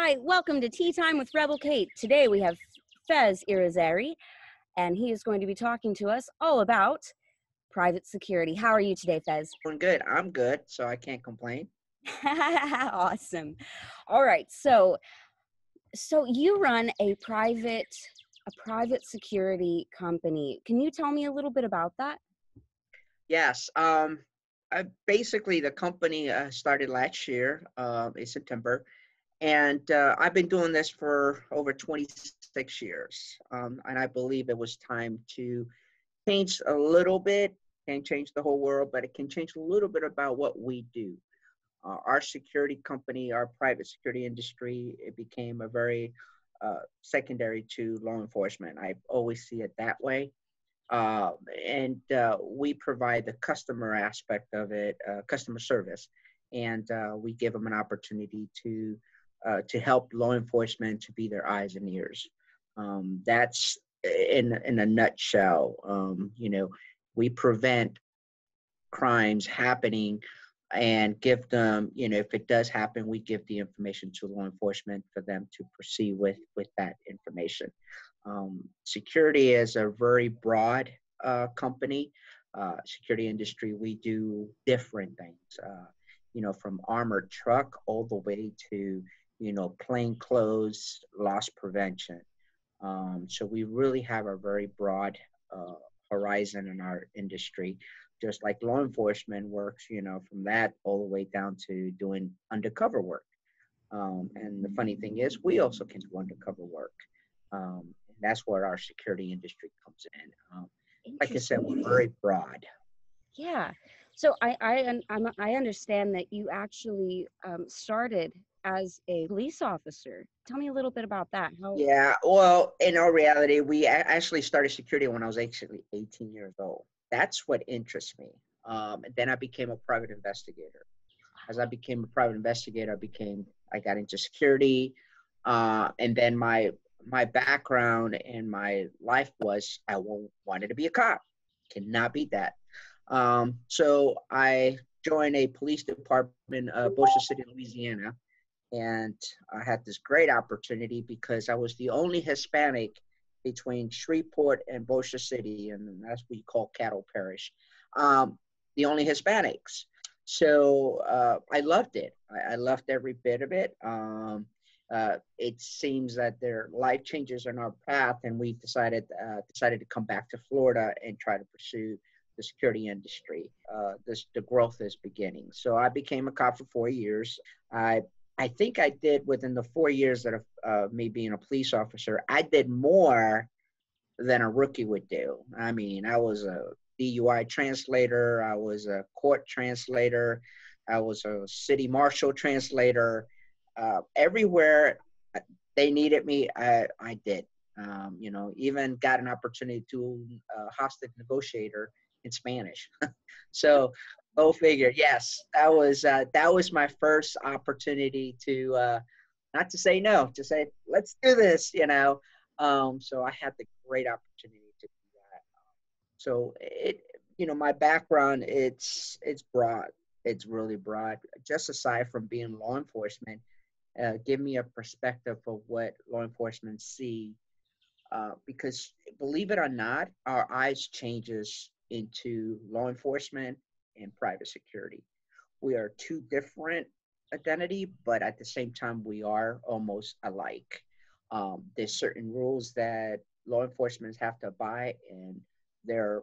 Hi, welcome to Tea Time with Rebel Kate. Today we have Fez Irizarry, and he is going to be talking to us all about private security. How are you today, Fez? Doing good. I'm good, so I can't complain. Awesome. All right, so you run a private security company. Can you tell me a little bit about that? Yes. Basically the company started last year in September, and I've been doing this for over 26 years. And I believe it was time to change a little bit. Can't change the whole world, but it can change a little bit about what we do. Our security company, our private security industry, it became a very secondary to law enforcement. I always see it that way. And we provide the customer aspect of it, customer service, and we give them an opportunity to help law enforcement to be their eyes and ears. That's in a nutshell. We prevent crimes happening and give them, if it does happen, we give the information to law enforcement for them to proceed with that information. Security is a very broad company. Security industry, we do different things, from armored truck all the way to, plain clothes loss prevention. So we really have a very broad horizon in our industry, just like law enforcement works, from that all the way down to doing undercover work. And the funny thing is, we also can do undercover work. And that's where our security industry comes in. Like I said, we're Interesting. very broad. Yeah. So I understand that you actually started as a police officer. Tell me a little bit about that. How? Yeah, well, in all reality, we actually started security when I was actually 18 years old. That's what interests me. And then I became a private investigator. As I became a private investigator, I got into security. And then my background and my life was wanted to be a cop. Cannot beat that. So I joined a police department, Bossier City, Louisiana, and I had this great opportunity because I was the only Hispanic between Shreveport and Bossier City, and that's what we call Cattle Parish. The only Hispanics. So I loved it. I loved every bit of it. It seems that their life changes in our path, and we decided to come back to Florida and try to pursue the security industry. The growth is beginning. So I became a cop for 4 years. I think I did within the 4 years that of me being a police officer, I did more than a rookie would do. I mean, I was a DUI translator, I was a court translator, I was a city marshal translator. Everywhere they needed me, I did. Even got an opportunity to hostage negotiator in Spanish. So go figure. Yes, that was my first opportunity to not to say no, to say let's do this. So I had the great opportunity to do that. So my background, it's broad. It's really broad. Just aside from being law enforcement, give me a perspective of what law enforcement see. Because believe it or not, our eyes changes into law enforcement and private security. We are two different identity, but at the same time, we are almost alike. There's certain rules that law enforcement have to abide, and they're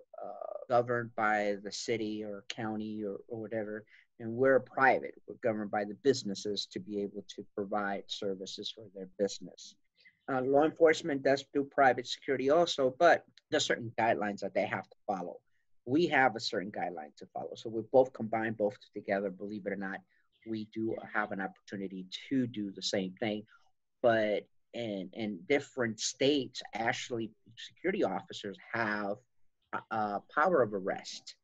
governed by the city or county or whatever. And we're private. We're governed by the businesses to be able to provide services for their business. Law enforcement does do private security also, but there's certain guidelines that they have to follow. We have a certain guideline to follow. So we both combine both together, believe it or not, we do have an opportunity to do the same thing. But in different states, actually, security officers have power of arrest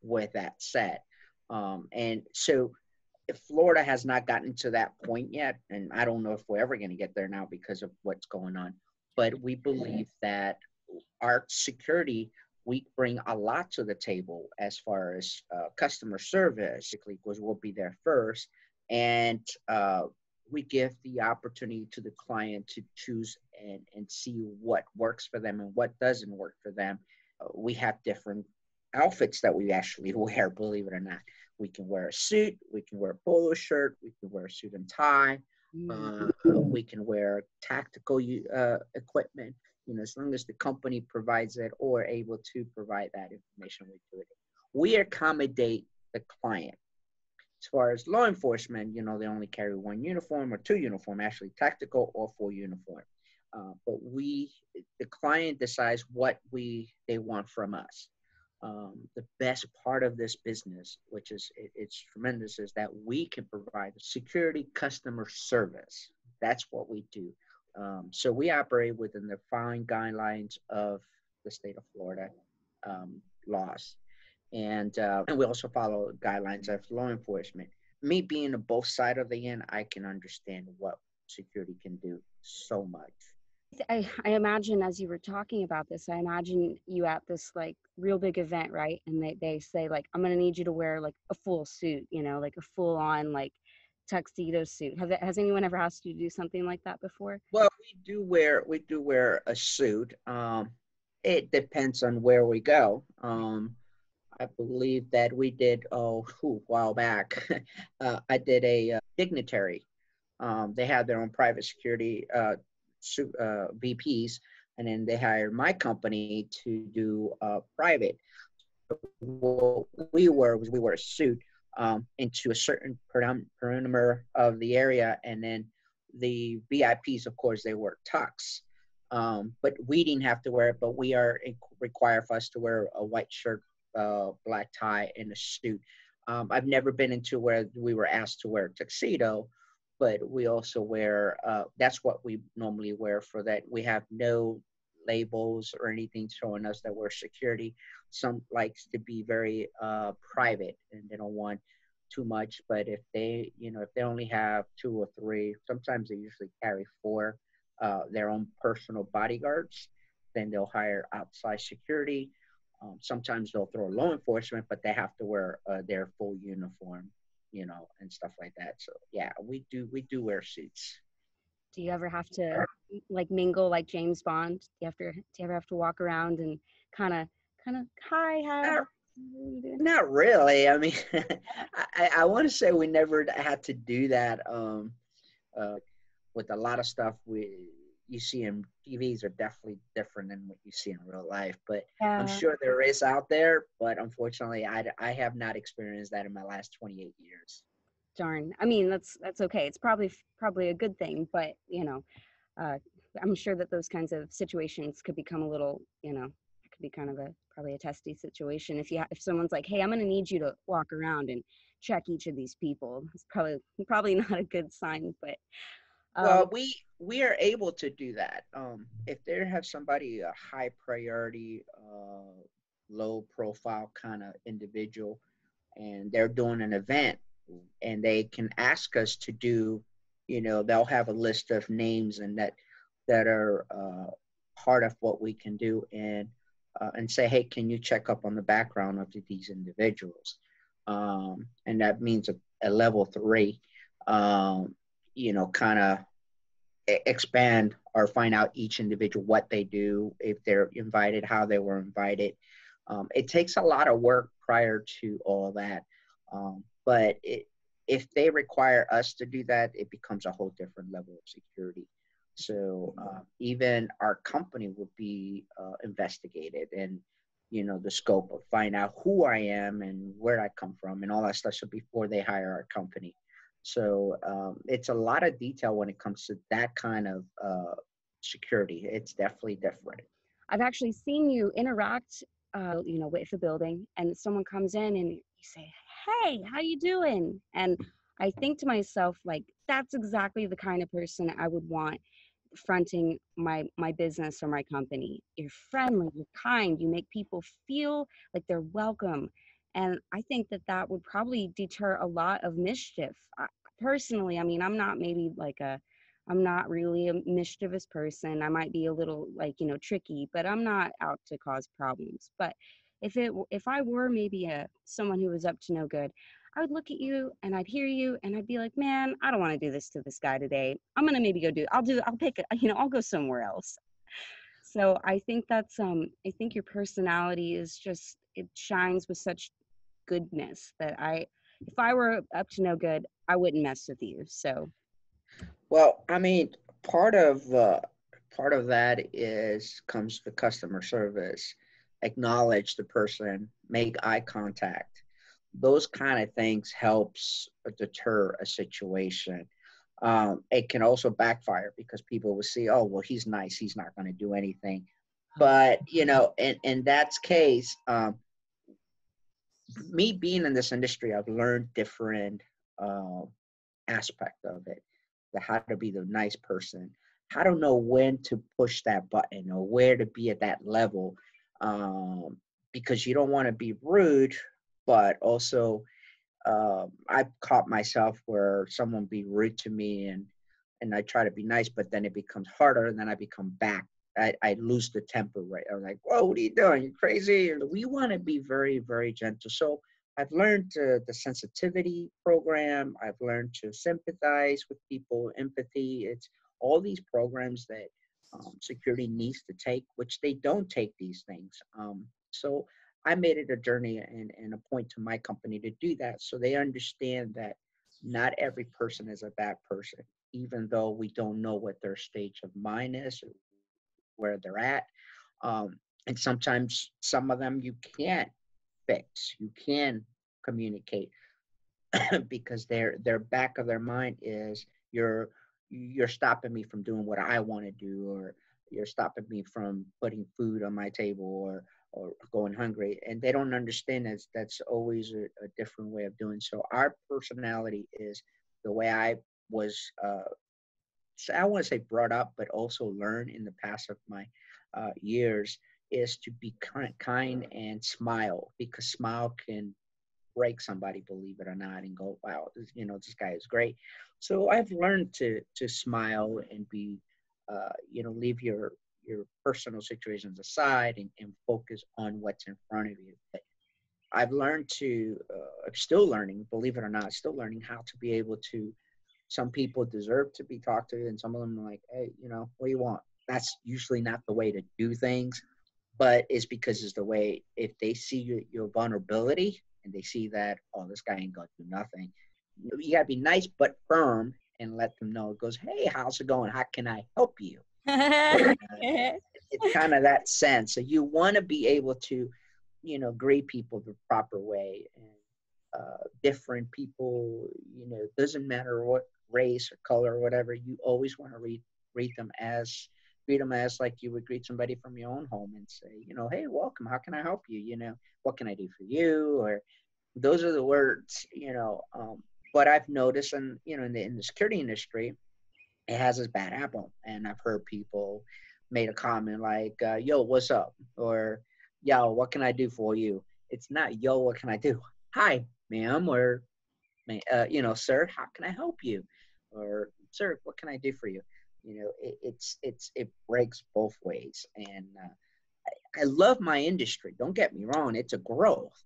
with that said. And so if Florida has not gotten to that point yet, and I don't know if we're ever going to get there now because of what's going on, but we believe that our security, we bring a lot to the table as far as customer service, because we'll be there first. And we give the opportunity to the client to choose and see what works for them and what doesn't work for them. We have different outfits that we actually wear, believe it or not. We can wear a suit, we can wear a polo shirt, we can wear a suit and tie, we can wear tactical equipment. As long as the company provides it or able to provide that information, we do it. We accommodate the client. As far as law enforcement, they only carry one uniform or two uniform, actually tactical or full uniform. But the client decides what they want from us. The best part of this business, which is it's tremendous, is that we can provide security customer service. That's what we do. So we operate within the fine guidelines of the state of Florida laws, and we also follow guidelines of law enforcement. Me being on both sides of the end, I can understand what security can do so much. I imagine as you were talking about this, I imagine you at this like real big event, right? And they say like, I'm gonna need you to wear like a full suit, like a full on like tuxedo suit. Has anyone ever asked you to do something like that before? Well, we do wear a suit. It depends on where we go. I believe that we did a while back. I did a dignitary. They had their own private security VPs, and then they hired my company to do private. What we wore a suit into a certain perimeter of the area, and then the VIPs, of course, they wear tux. But we didn't have to wear it, but we are required for us to wear a white shirt, black tie, and a suit. I've never been into where we were asked to wear a tuxedo, but we also wear, that's what we normally wear for that. We have no labels or anything showing us that we're security. Some likes to be very private and they don't want too much, but if they only have two or three, sometimes they usually carry four, their own personal bodyguards, then they'll hire outside security. Sometimes they'll throw law enforcement, but they have to wear their full uniform, and stuff like that. So yeah, we do wear suits. Do you ever have to like mingle like James Bond? Do you ever have to walk around and kind of hi, how Not, are you doing? not really. I mean, I want to say we never had to do that. With a lot of stuff you see in TVs are definitely different than what you see in real life. But I'm Yeah, sure there is out there. But unfortunately, I have not experienced that in my last 28 years. darn. I mean, that's okay. It's probably a good thing, but uh, I'm sure that those kinds of situations could become a little, it could be kind of a probably a testy situation if someone's like, hey, I'm going to need you to walk around and check each of these people. It's probably not a good sign, but um, Well, we are able to do that. If they have somebody a high priority, low profile kind of individual, and they're doing an event, and they can ask us to do, they'll have a list of names and that are part of what we can do, and say, hey, can you check up on the background of these individuals? And that means a level three. Kind of expand or find out each individual what they do, if they're invited, how they were invited. It takes a lot of work prior to all that, but if they require us to do that, it becomes a whole different level of security. So even our company would be investigated, and the scope of find out who I am and where I come from and all that stuff. So before they hire our company, so it's a lot of detail when it comes to that kind of security. It's definitely different. I've actually seen you interact, with the building, and someone comes in and you say, "Hey, how you doing?" And I think to myself, like, that's exactly the kind of person I would want fronting my business or my company. You're friendly, you're kind, you make people feel like they're welcome, and I think that that would probably deter a lot of mischief. Personally, I mean, I'm not really a mischievous person. I might be a little like, tricky, but I'm not out to cause problems. But if I were maybe a someone who was up to no good, I would look at you and I'd hear you and I'd be like, man, I don't want to do this to this guy today. I'm gonna maybe go I'll pick I'll go somewhere else. So I think I think your personality is just, it shines with such goodness that if I were up to no good, I wouldn't mess with you. So Well, I mean, part of uh, part of that is comes to customer service. Acknowledge the person, make eye contact. Those kind of things helps deter a situation. It can also backfire because people will see, oh, well, he's nice, he's not going to do anything. But in that case, me being in this industry, I've learned different uh, aspect of it, the how to be the nice person, how to know when to push that button or where to be at that level, um, because you don't want to be rude, but also I've caught myself where someone be rude to me and I try to be nice, but then it becomes harder, and then I become back. I lose the temper, right? I'm like, whoa, what are you doing? You crazy? We want to be very, very gentle. So I've learned the sensitivity program. I've learned to sympathize with people, empathy. It's all these programs that security needs to take, which they don't take these things. So I made it a journey and a point to my company to do that so they understand that not every person is a bad person, even though we don't know what their stage of mind is or where they're at. And sometimes some of them you can't fix, you can communicate because their back of their mind is you're stopping me from doing what I want to do, or you're stopping me from putting food on my table, or going hungry, and they don't understand that's always a different way of doing. So our personality is the way I was I want to say brought up, but also learned in the past of my years is to be kind and smile, because smile can break somebody, believe it or not, and go, wow, this guy is great. So I've learned to smile and be, leave your personal situations aside and focus on what's in front of you. But I've learned I'm still learning, believe it or not, still learning how to be able to. Some people deserve to be talked to, and some of them are like, hey, what do you want? That's usually not the way to do things, but it's because it's the way. If they see your vulnerability and they see that, oh, this guy ain't gonna do nothing, you gotta be nice but firm and let them know. It goes, hey, how's it going? How can I help you? It's kind of that sense. So you want to be able to, greet people the proper way, and different people. It doesn't matter what race or color or whatever. You always want to greet them as like you would greet somebody from your own home and say, hey, welcome. How can I help you? What can I do for you? Or those are the words. But I've noticed, and in the security industry, it has its bad apple. And I've heard people made a comment like, yo, what's up? Or, yo, what can I do for you? It's not, yo, what can I do? Hi, ma'am, or, sir, how can I help you? Or, sir, what can I do for you? It breaks both ways. And I love my industry. Don't get me wrong. It's a growth.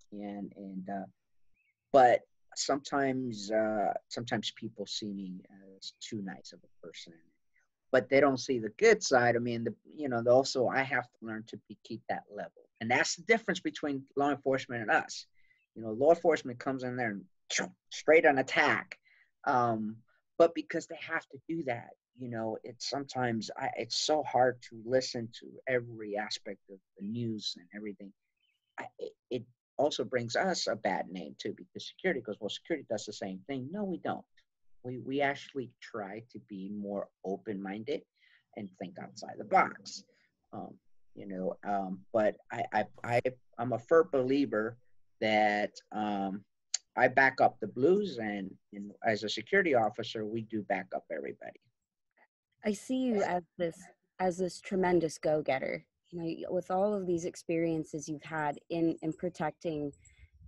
But sometimes people see me as too nice of a person, but they don't see the good side of me. And also I have to learn to keep that level, and that's the difference between law enforcement and us. Law enforcement comes in there and straight on attack, um, but because they have to do that, it's sometimes it's so hard to listen to every aspect of the news and everything. It also brings us a bad name too, because security goes, well, security does the same thing. No, we don't. We actually try to be more open minded and think outside the box. Um, but I'm a firm believer that I back up the blues, and as a security officer, we do back up everybody. I see you as this tremendous go-getter. With all of these experiences you've had in protecting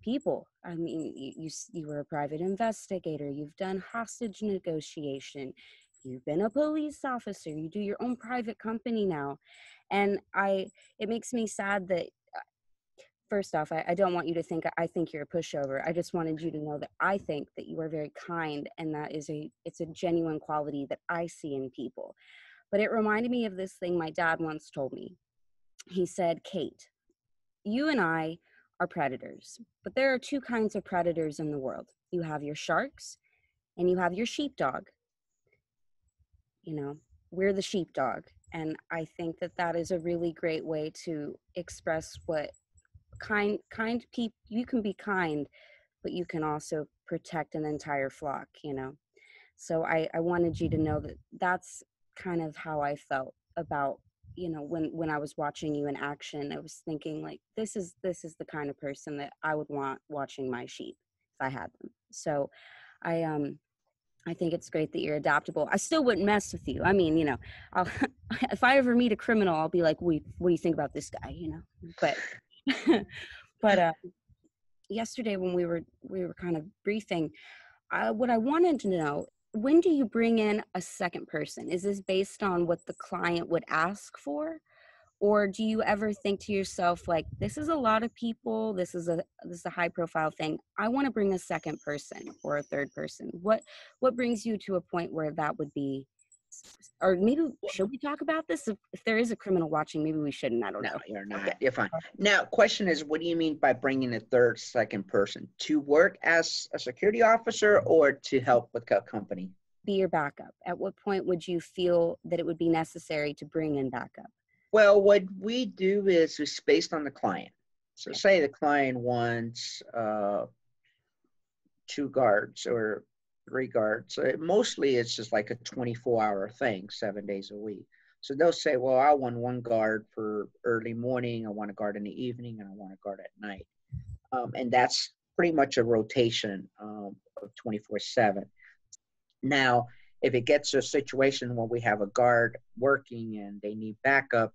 people. I mean, you were a private investigator. You've done hostage negotiation. You've been a police officer. You do your own private company now, and it makes me sad that First off, I don't want you to think I think you're a pushover. I just wanted you to know that I think that you are very kind, and that is it's a genuine quality that I see in people. But it reminded me of this thing my dad once told me. He said, Kate, you and I are predators, but there are two kinds of predators in the world. You have your sharks and you have your sheepdog. You know, we're the sheepdog. And I think that that is a really great way to express what kind people, you can be kind, but you can also protect an entire flock, you know. So I wanted you to know that that's kind of how I felt about, you know, when I was watching you in action. I was thinking like, this is the kind of person that I would want watching my sheep if I had them. So I I think it's great that you're adaptable. I still wouldn't mess with you. I mean, you know, I'll, if I ever meet a criminal, I'll be like, what do you think about this guy? You know, but but yesterday when we were kind of briefing, what I wanted to know, when do you bring in a second person? Is this based on what the client would ask for? Or do you ever think to yourself, like, this is a lot of people, this is a high profile thing. I want to bring a second person or a third person. What brings you to a point where that would be, or maybe should we talk about this? If there is a criminal watching, maybe we shouldn't. I don't No, know. you're not. You're fine. Now, question is, what do you mean by bringing a third, second person to work as a security officer or to help with a company? Be your backup. At what point would you feel that it would be necessary to bring in backup? Well, what we do is it's based on the client. So, Yeah. say the client wants two guards or three guards. Mostly, it's just like a 24-hour thing, 7 days a week. So they'll say, "Well, I want one guard for early morning, I want a guard in the evening, and I want a guard at night." And that's pretty much a rotation of 24/7. Now, if it gets to a situation where we have a guard working and they need backup,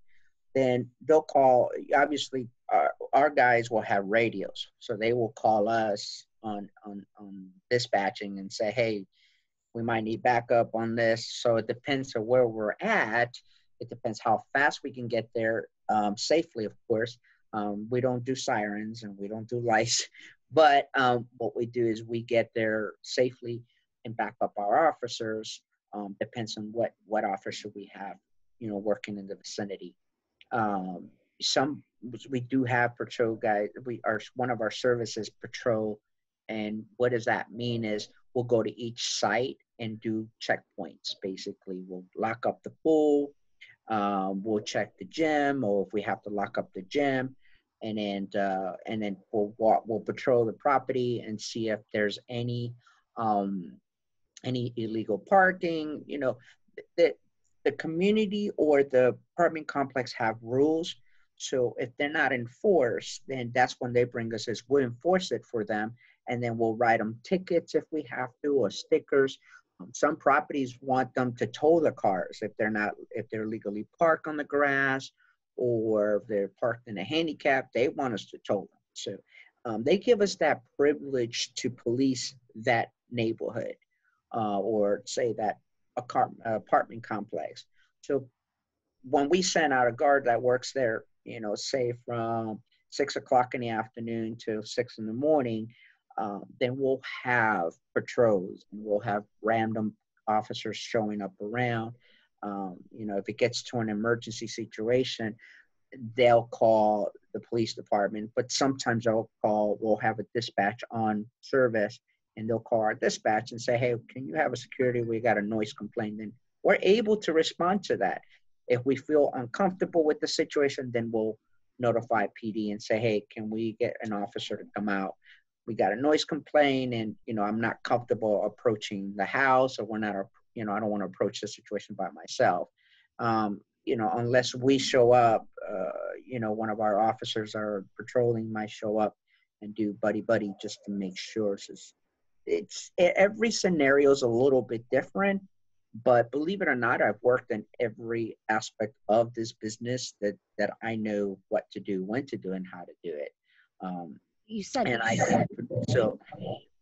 then they'll call. Obviously, our guys will have radios, so they will call us on dispatching and say, "Hey, we might need backup on this." So it depends on where we're at. It depends how fast we can get there safely, of course. We don't do sirens and we don't do lights, but what we do is we get there safely and back up our officers. Depends on what officer we have, working in the vicinity. Um, some we do have patrol guys. We are one of our services patrol, and what does that mean is we'll go to each site and do checkpoints. Basically, we'll lock up the pool, we'll check the gym, or if we have to lock up the gym, and then we'll patrol the property and see if there's um, any illegal parking. The the community or the apartment complex have rules. So if they're not enforced, then that's when they bring us as we'll enforce it for them, and then we'll write them tickets if we have to, or stickers. Some properties want them to tow the cars if they're legally parked on the grass, or if they're parked in a handicap, they want us to tow them. So they give us that privilege to police that neighborhood, or say that apartment complex. So when we send out a guard that works there, say from 6 o'clock in the afternoon to 6 in the morning, then we'll have patrols and we'll have random officers showing up around. If it gets to an emergency situation, they'll call the police department, but sometimes we'll have a dispatch on service, and they'll call our dispatch and say, "Hey, can you have a security? We got a noise complaint." And we're able to respond to that. If we feel uncomfortable with the situation, then we'll notify PD and say, "Hey, can we get an officer to come out? We got a noise complaint, and I'm not comfortable approaching the house, or we're not, I don't want to approach the situation by myself." Unless we show up, one of our officers are patrolling might show up and do buddy buddy just to make sure. Every scenario is a little bit different, but believe it or not, I've worked in every aspect of this business that I know what to do, when to do, and how to do it. Um, You said, and I did so.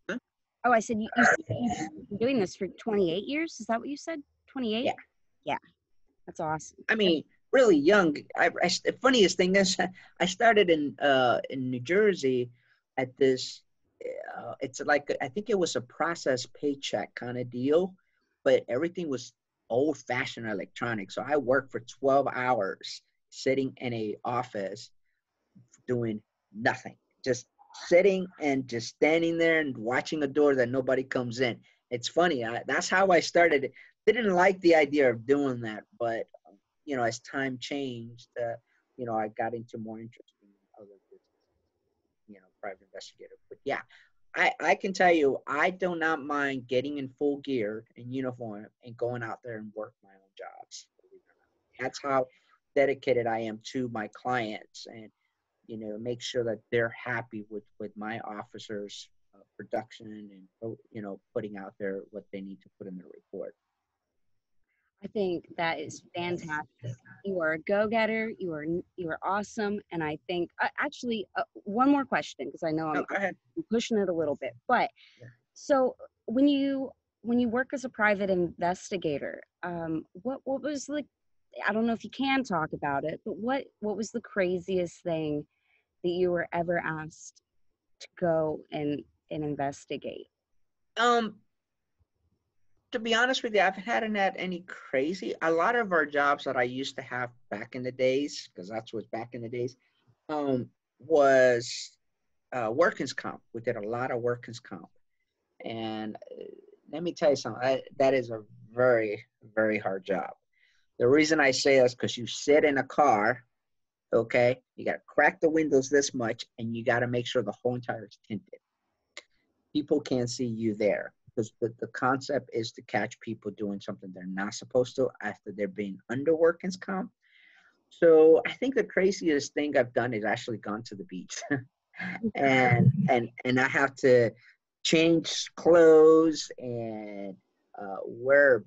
oh, I said, you said you've been doing this for 28 years. Is that what you said? 28? Yeah, Yeah, that's awesome. I mean, really young. The funniest thing is, I started in New Jersey at this. It's like I think it was a process paycheck kind of deal, but everything was old-fashioned electronic. So I worked for 12 hours sitting in a office doing nothing, just sitting and just standing there and watching a door that nobody comes in. It's funny. That's how I started. Didn't like the idea of doing that, but as time changed, I got into more interest in other businesses, private investigator. But yeah, I can tell you, I do not mind getting in full gear and uniform and going out there and work my own jobs. That's how dedicated I am to my clients, and make sure that they're happy with my officers' production, and putting out there what they need to put in their report. I think that is fantastic. You are a go-getter. You are awesome, and I think actually one more question because I know No, I'm, go ahead. I'm pushing it a little bit. But Yeah. so when you work as a private investigator, what was like? I don't know if you can talk about it, but what was the craziest thing that you were ever asked to go and investigate? Um, to be honest with you, I haven't had any crazy. A lot of our jobs that I used to have back in the days, because that's what's back in the days, was workers' comp. We did a lot of workers' comp, and let me tell you something. That is a very, very hard job. The reason I say that's because you sit in a car, okay? You got to crack the windows this much, and you got to make sure the whole entire is tinted. People can't see you there because the concept is to catch people doing something they're not supposed to after they're being under workers' comp. So I think the craziest thing I've done is actually gone to the beach, and I have to change clothes and wear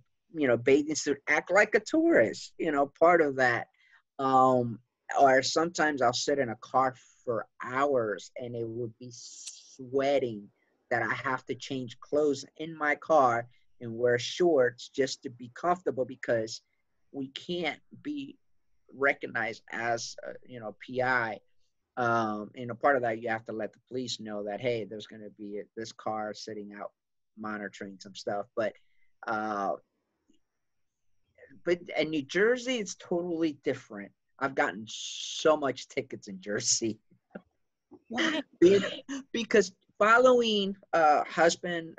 bathing suit, act like a tourist. Part of that. Um, or sometimes I'll sit in a car for hours and it would be sweating that I have to change clothes in my car and wear shorts just to be comfortable because we can't be recognized as PI. Part of that you have to let the police know that hey, there's going to be this car sitting out monitoring some stuff. Uh, but in New Jersey, it's totally different. I've gotten so much tickets in Jersey. Why? Because following husband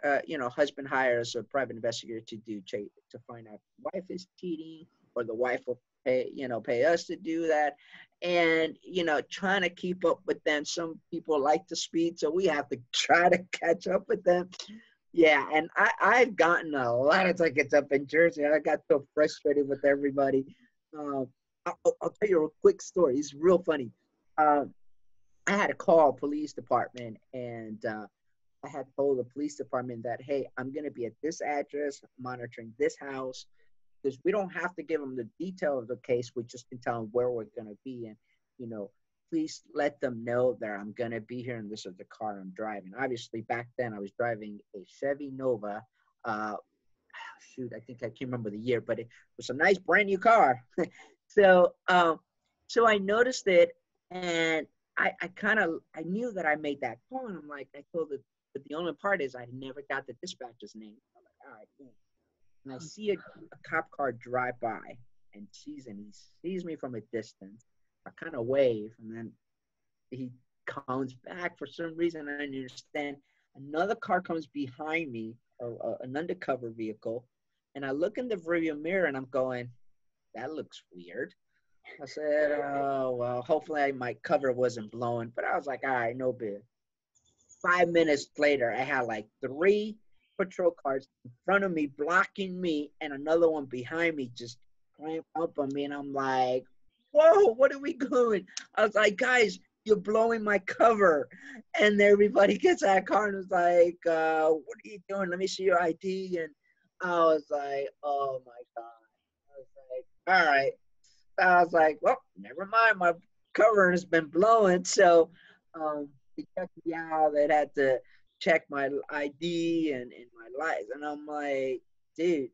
hires a private investigator to find out wife is cheating or the wife will pay us to do that, and trying to keep up with them. Some people like to speed, so we have to try to catch up with them. Yeah, and I've gotten a lot of tickets up in Jersey. I got so frustrated with everybody. um, I'll tell you a quick story. It's real funny. um, I had to call police department, and I had told the police department that, hey, I'm going to be at this address monitoring this house, because we don't have to give them the detail of the case. We just can tell them where we're going to be. And, you know, please let them know that I'm going to be here and this is the car I'm driving. Obviously, back then I was driving a Chevy Nova. Uh, Shoot, I think I can't remember the year, but it was a nice brand new car. so, so I noticed it, and I knew that I made that call, and I'm like, I told it, but the only part is I never got the dispatcher's name. I'm like, all right, cool. And I see a cop car drive by and he sees me from a distance. I kind of wave, and then he comes back for some reason. I understand. Another car comes behind me, an undercover vehicle, and I look in the rearview mirror and I'm going, that looks weird. I said, oh, well, hopefully my cover wasn't blowing. But I was like, all right, no big. 5 minutes later, I had like three patrol cars in front of me, blocking me, and another one behind me just climb up on me. And I'm like, whoa, what are we doing? I was like, guys, you're blowing my cover. And everybody gets out of the car and was like, what are you doing? Let me see your ID. And I was like, oh my God. I was like, all right. I was like, well, never mind. My cover has been blowing. So they checked me out. They had to check my ID and my lights. And I'm like, dude,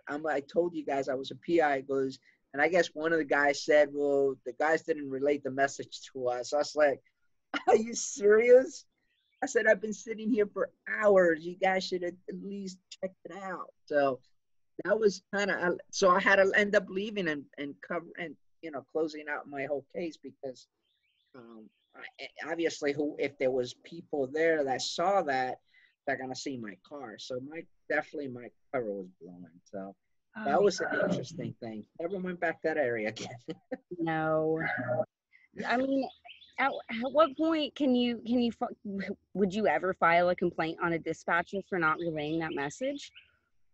I told you guys I was a PI. Goes, And I guess one of the guys said, well, the guys didn't relate the message to us. I was like, are you serious? I said, I've been sitting here for hours. You guys should have at least checked it out. So that was kind of, so I had to end up leaving and cover and, closing out my whole case because um, obviously if there was people there that saw that, they're going to see my car. So definitely my cover was blowing. So that Oh was an interesting thing. Never went back that area again. no. I mean, at what point would you ever file a complaint on a dispatcher for not relaying that message?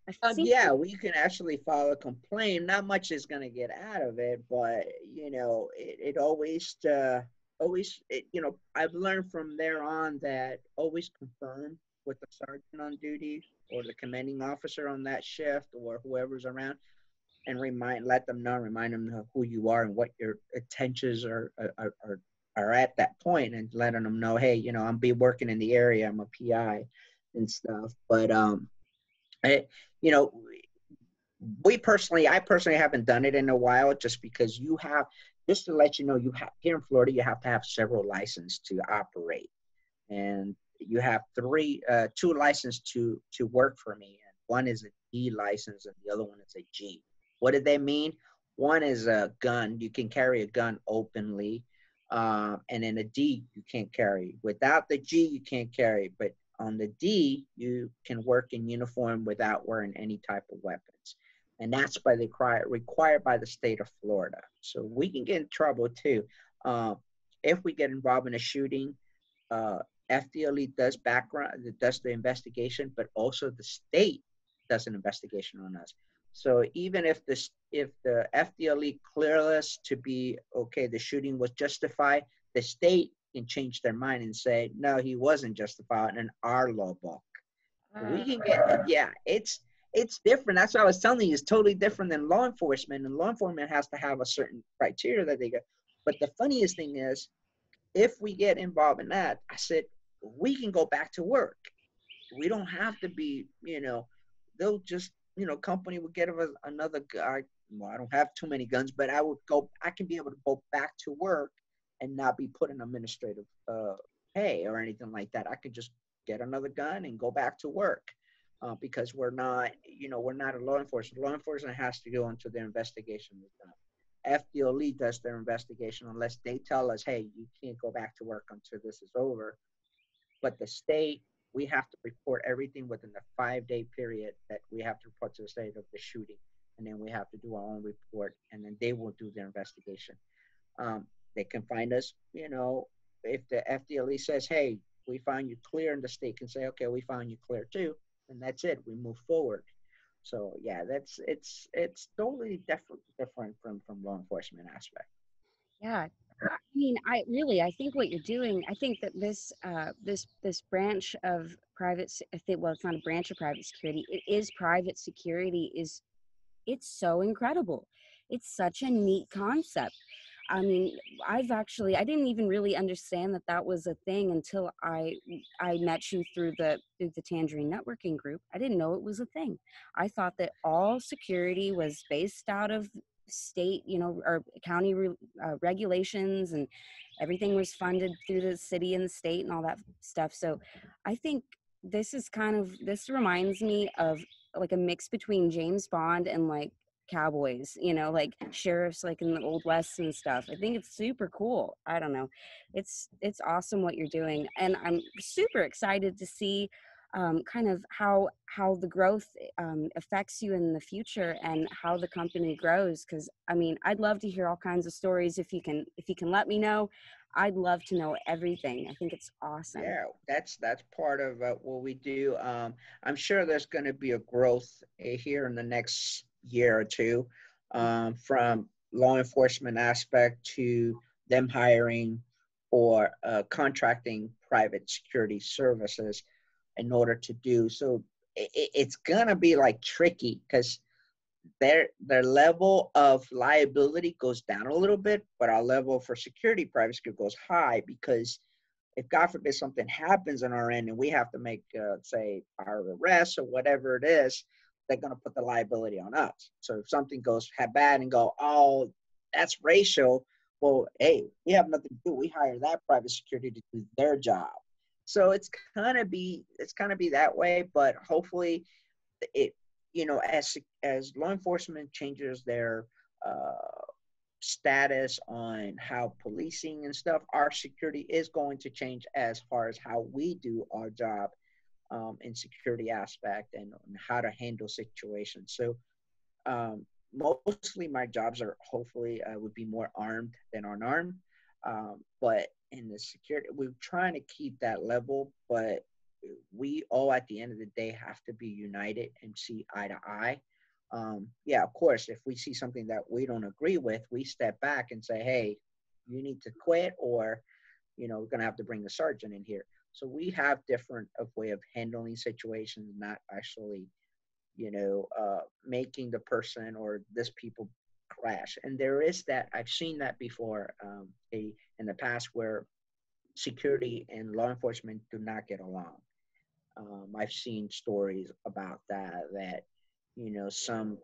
I seem Yeah, we can actually file a complaint. Not much is going to get out of it, but it I've learned from there on that always confirm with the sergeant on duty or the commanding officer on that shift or whoever's around, and remind them of who you are and what your intentions are at that point, and letting them know, hey, I'm be working in the area. I'm a PI and stuff, but I, you know, I personally haven't done it in a while, just because just to let you know, you have here in Florida, you have to have several licenses to operate, and you have two licenses to work for me, and one is a D license, and the other one is a G. What did they mean? One is a gun; you can carry a gun openly, and in a D, you can't carry. Without the G, you can't carry, but on the D, you can work in uniform without wearing any type of weapons, and that's required by the state of Florida. So we can get in trouble too if we get involved in a shooting. uh, FDLE does the investigation, but also the state does an investigation on us. So even if the FDLE clear us to be okay, the shooting was justified, the state can change their mind and say no, he wasn't justified in our law book. We can get, yeah, it's different. That's what I was telling you. It's totally different than law enforcement, and law enforcement has to have a certain criteria that they get. But the funniest thing is, if we get involved in that, I said, we can go back to work. We don't have to be, they'll just, company would get us another guy. Well, I don't have too many guns, but I can be able to go back to work and not be put in administrative pay or anything like that. I could just get another gun and go back to work. Because we're not a law enforcement. Law enforcement has to go into their investigation is done. FDLE does their investigation unless they tell us, hey, you can't go back to work until this is over. But the state, we have to report everything within the 5-day period that we have to report to the state of the shooting. And then we have to do our own report, and then they will do their investigation. They can find us, if the FDLE says, hey, we found you clear, and the state can say, okay, we found you clear too. And that's it. We move forward. So yeah, it's totally different from law enforcement aspect. Yeah. I mean, I think what you're doing, I think that this branch of I think, well, it's not a branch of private security. It is private security. It's so incredible. It's such a neat concept. I mean, I didn't even really understand that that was a thing until I met you through the Tangerine networking group. I didn't know it was a thing. I thought that all security was based out of state, or county regulations, and everything was funded through the city and the state and all that stuff. So I think this reminds me of like a mix between James Bond and like cowboys, like sheriffs, like in the old west and stuff. I think it's super cool. I don't know, it's awesome what you're doing, and I'm super excited to see kind of how the growth affects you in the future and how the company grows, because I mean, I'd love to hear all kinds of stories. If you can let me know, I'd love to know everything. I think it's awesome. Yeah, that's part of what we do. I'm sure there's going to be a growth here in the next year or two, from law enforcement aspect to them hiring or contracting private security services in order to do so. It's gonna be like tricky because their level of liability goes down a little bit, but our level for security privacy goes high, because if God forbid something happens on our end and we have to make, say, our arrest or whatever it is, they're going to put the liability on us. So if something goes bad and go, oh, that's racial, well, hey, we have nothing to do. We hire that private security to do their job. So it's kind of be that way, but hopefully it, as law enforcement changes their uh, status on how policing and stuff, our security is going to change as far as how we do our job in security aspect and how to handle situations. So mostly my jobs are hopefully would be more armed than unarmed. But in the security, we're trying to keep that level, but we all at the end of the day have to be united and see eye to eye. Yeah, of course, if we see something that we don't agree with, we step back and say, hey, you need to quit, or we're going to have to bring the sergeant in here. So we have different of way of handling situations, not actually making the person or this people crash. And there is that, I've seen that before, in the past, where security and law enforcement do not get along. I've seen stories about that, some,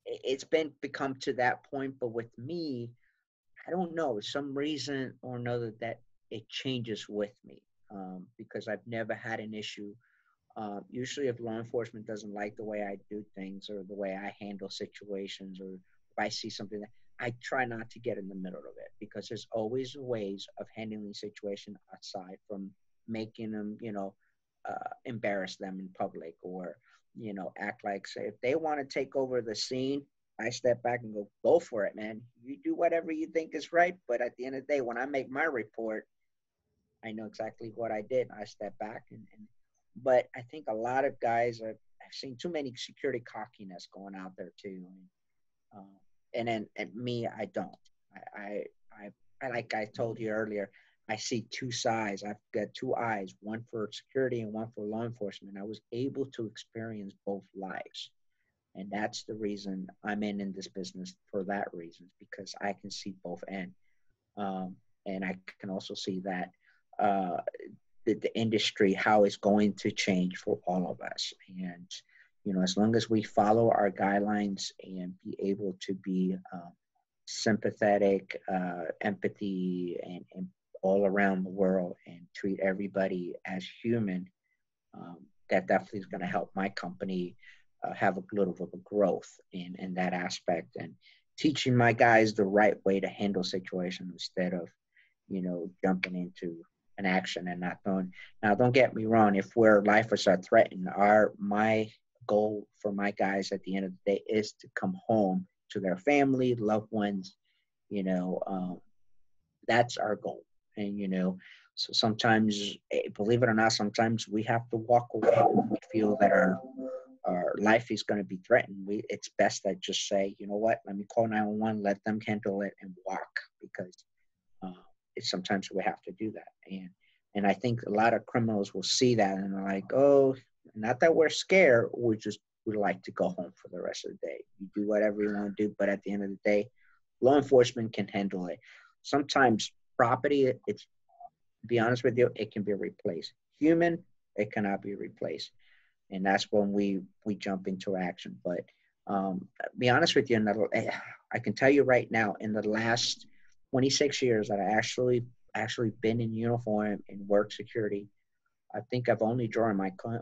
it's been become to that point, but with me, I don't know, some reason or another that it changes with me, because I've never had an issue. Usually, if law enforcement doesn't like the way I do things or the way I handle situations, or if I see something that, I try not to get in the middle of it, because there's always ways of handling situation aside from making them, embarrass them in public, or, act like, say, if they want to take over the scene, I step back and go for it, man. You do whatever you think is right. But at the end of the day, when I make my report, I know exactly what I did. I step back but I think a lot of guys I've seen too many security cockiness going out there too. Uh, and then and me, I don't. I, I, like I told you earlier, I see two sides. I've got two eyes, one for security and one for law enforcement. I was able to experience both lives. And that's the reason I'm in this business, for that reason, because I can see both ends. Um, and I can also see that uh, the industry, how it's going to change for all of us. And, as long as we follow our guidelines and be able to be sympathetic, empathy, and all around the world, and treat everybody as human, that definitely is going to help my company have a little bit of a growth in that aspect, and teaching my guys the right way to handle situations instead of, jumping into an action and not knowing. Now, don't get me wrong. If where lives are threatened, my goal for my guys at the end of the day is to come home to their family, loved ones. You know, that's our goal. And so sometimes, believe it or not, sometimes we have to walk away when we feel that our life is going to be threatened. It's best that just say, you know what, let me call 911, let them handle it, and walk, because uh, it's sometimes we have to do that. And I think a lot of criminals will see that and they're like, oh, not that we're scared, we like to go home for the rest of the day. You do whatever you want to do, but at the end of the day, law enforcement can handle it. Sometimes property, it's, to be honest with you, it can be replaced. Human, it cannot be replaced, and that's when we jump into action. But be honest with you, I can tell you right now, in the last 26 years that I actually been in uniform and work security, I think I've only drawn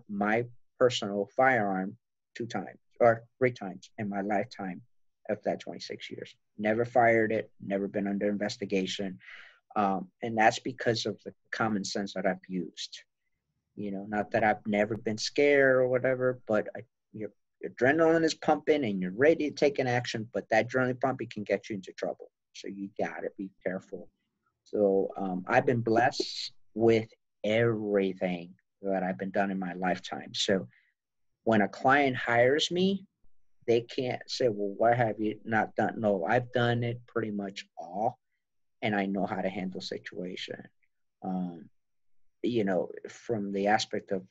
my personal firearm 2 times or 3 times in my lifetime of that 26 years. Never fired it, never been under investigation, and that's because of the common sense that I've used. Not that I've never been scared or whatever, but your adrenaline is pumping and you're ready to take an action, but that adrenaline pumping can get you into trouble. So you got to be careful. So I've been blessed with everything that I've been done in my lifetime. So when a client hires me, they can't say, well, what have you not done? No, I've done it pretty much all, and I know how to handle situation. Um, from the aspect of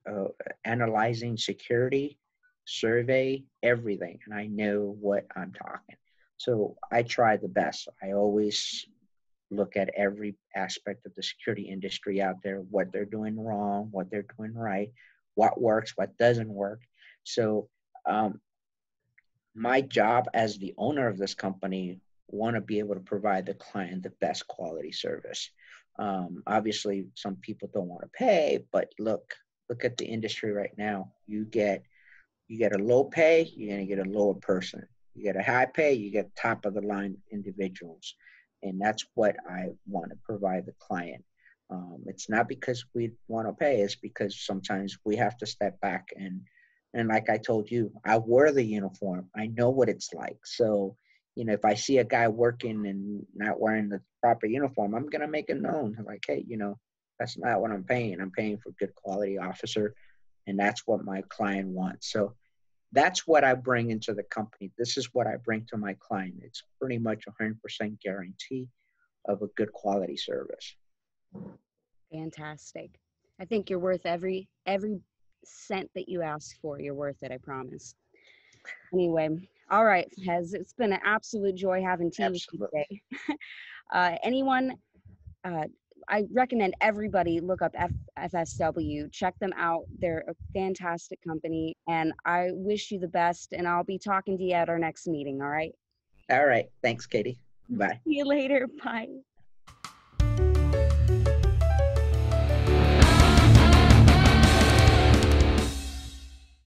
uh, analyzing security, survey, everything, and I know what I'm talking. So I try the best. I always look at every aspect of the security industry out there, what they're doing wrong, what they're doing right, what works, what doesn't work. So Um, my job as the owner of this company want to be able to provide the client the best quality service. Obviously, some people don't want to pay, but look at the industry right now. You get a low pay, you're going to get a lower person. You get a high pay, you get top of the line individuals. And that's what I want to provide the client. It's not because we want to pay, it's because sometimes we have to step back and like I told you, I wear the uniform. I know what it's like. So, if I see a guy working and not wearing the proper uniform, I'm gonna make it known. Like, hey, that's not what I'm paying. I'm paying for good quality officer, and that's what my client wants. So that's what I bring into the company. This is what I bring to my client. It's pretty much 100% guarantee of a good quality service. Fantastic. I think you're worth every cent that you ask for. You're worth it, I promise. Anyway, all right, Fez, it's been an absolute joy having tea with you Absolutely. today. Anyone, uh, I recommend everybody look up FSW, check them out. They're a fantastic company, and I wish you the best. And I'll be talking to you at our next meeting. All right. All right. Thanks, Katie. See Bye. you later. Bye.